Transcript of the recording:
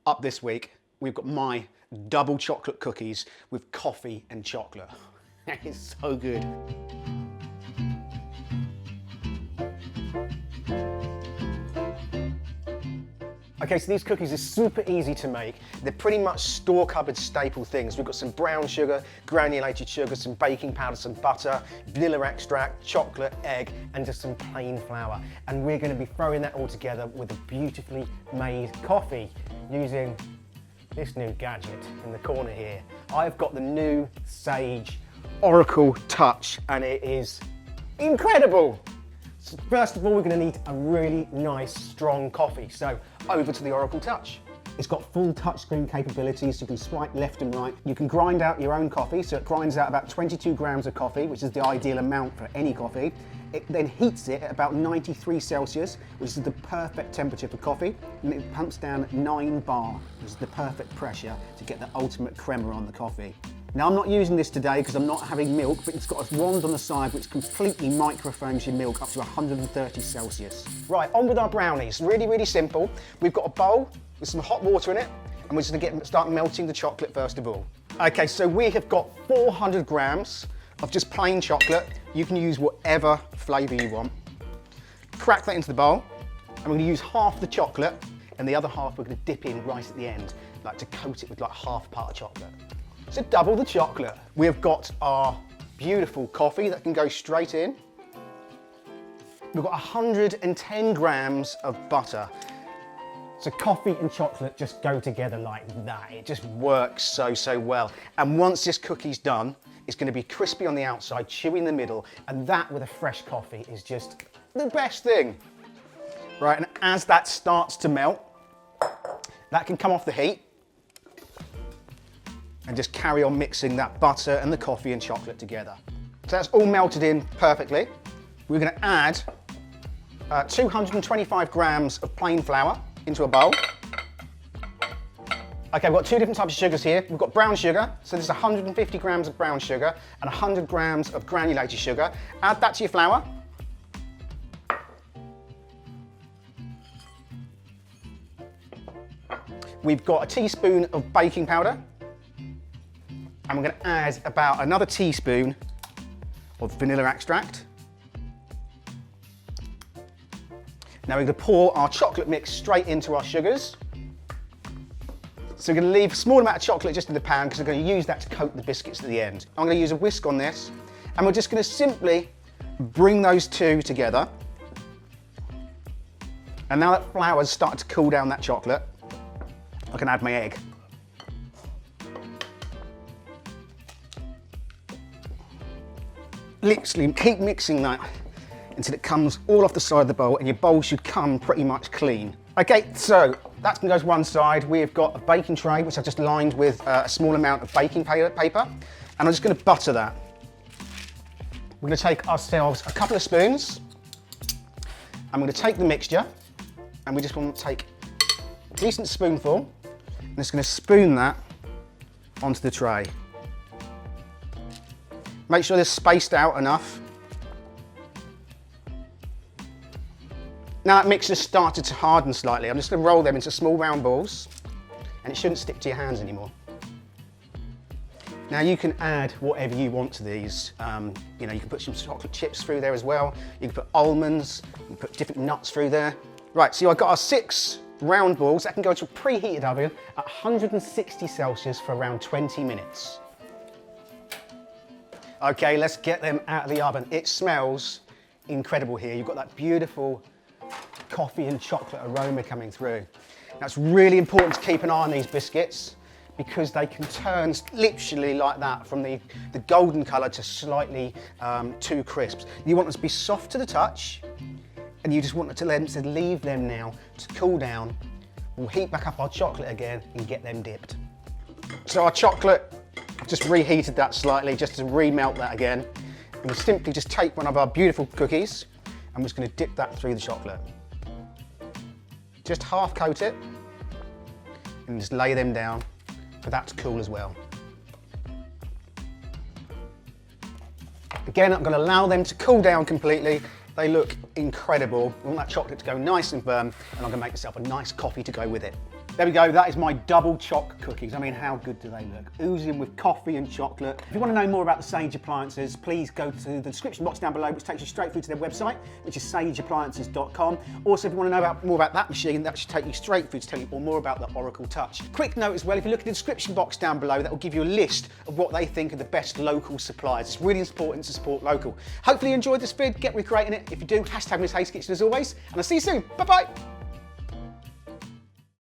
Up this week, we've got my double chocolate cookies with coffee and chocolate. It's so good. Okay, so these cookies are super easy to make. They're pretty much store cupboard staple things. We've got some brown sugar, granulated sugar, some baking powder, some butter, vanilla extract, chocolate, egg, and just some plain flour. And we're gonna be throwing that all together with a beautifully made coffee using this new gadget in the corner here. I've got the new Sage Oracle Touch, and it is incredible. So first of all, we're going to need a really nice, strong coffee. So over to the Oracle Touch. It's got full touchscreen capabilities, so you can swipe left and right. You can grind out your own coffee, so it grinds out about 22 grams of coffee, which is the ideal amount for any coffee. It then heats it at about 93 Celsius, which is the perfect temperature for coffee, and it pumps down 9 bar, which is the perfect pressure to get the ultimate crema on the coffee. Now, I'm not using this today because I'm not having milk, but it's got a wand on the side which completely microfoams your milk up to 130 Celsius. Right, on with our brownies. Really, really simple. We've got a bowl with some hot water in it, and we're just gonna start melting the chocolate first of all. Okay, so we have got 400 grams of just plain chocolate. You can use whatever flavour you want. Crack that into the bowl, and we're gonna use half the chocolate, and the other half we're gonna dip in right at the end, like to coat it with like half a part of chocolate. So double the chocolate. We've got our beautiful coffee that can go straight in. We've got 110 grams of butter. So coffee and chocolate just go together like that. It just works so, so well. And once this cookie's done, it's going to be crispy on the outside, chewy in the middle, and that with a fresh coffee is just the best thing. Right, and as that starts to melt, that can come off the heat, and just carry on mixing that butter and the coffee and chocolate together. So that's all melted in perfectly. We're gonna add 225 grams of plain flour into a bowl. Okay, we've got two different types of sugars here. We've got brown sugar, so there's 150 grams of brown sugar and 100 grams of granulated sugar. Add that to your flour. We've got a teaspoon of baking powder. And we're going to add about another teaspoon of vanilla extract. Now we're going to pour our chocolate mix straight into our sugars. So we're going to leave a small amount of chocolate just in the pan because we're going to use that to coat the biscuits at the end. I'm going to use a whisk on this, and we're just going to simply bring those two together. And now that flour's started to cool down that chocolate, I can add my egg. Literally keep mixing that until it comes all off the side of the bowl, and your bowl should come pretty much clean. Okay, so that's going to go to one side. We've got a baking tray, which I've just lined with a small amount of baking paper, and I'm just going to butter that. We're going to take ourselves a couple of spoons. I'm going to take the mixture, and we just want to take a decent spoonful, and just going to spoon that onto the tray. Make sure they're spaced out enough. Now that mixture's started to harden slightly, I'm just going to roll them into small round balls, and it shouldn't stick to your hands anymore. Now you can add whatever you want to these. You know, you can put some chocolate chips through there as well. You can put almonds, you can put different nuts through there. Right, so I've got our 6 round balls that can go into a preheated oven at 160 Celsius for around 20 minutes. Okay, let's get them out of the oven. It smells incredible here. You've got that beautiful coffee and chocolate aroma coming through. Now, it's really important to keep an eye on these biscuits because they can turn literally like that from the golden colour to slightly too crisp. You want them to be soft to the touch, and you just want to leave them now to cool down. We'll heat back up our chocolate again and get them dipped. So our chocolate, I've just reheated that slightly just to remelt that again. And we'll simply just take one of our beautiful cookies and we're just going to dip that through the chocolate. Just half coat it and just lay them down for that to cool as well. Again, I'm going to allow them to cool down completely. They look incredible. I want that chocolate to go nice and firm, and I'm going to make myself a nice coffee to go with it. There we go, that is my double choc cookies. I mean, how good do they look? Oozing with coffee and chocolate. If you want to know more about the Sage appliances, please go to the description box down below, which takes you straight through to their website, which is sageappliances.com. Also, if you want to know more about that machine, that should take you straight through to tell you all more about the Oracle Touch. Quick note as well, if you look at the description box down below, that will give you a list of what they think are the best local suppliers. It's really important to support local. Hopefully you enjoyed this vid, get recreating it. If you do, hashtag Miss Hayes Kitchen as always, and I'll see you soon. Bye-bye.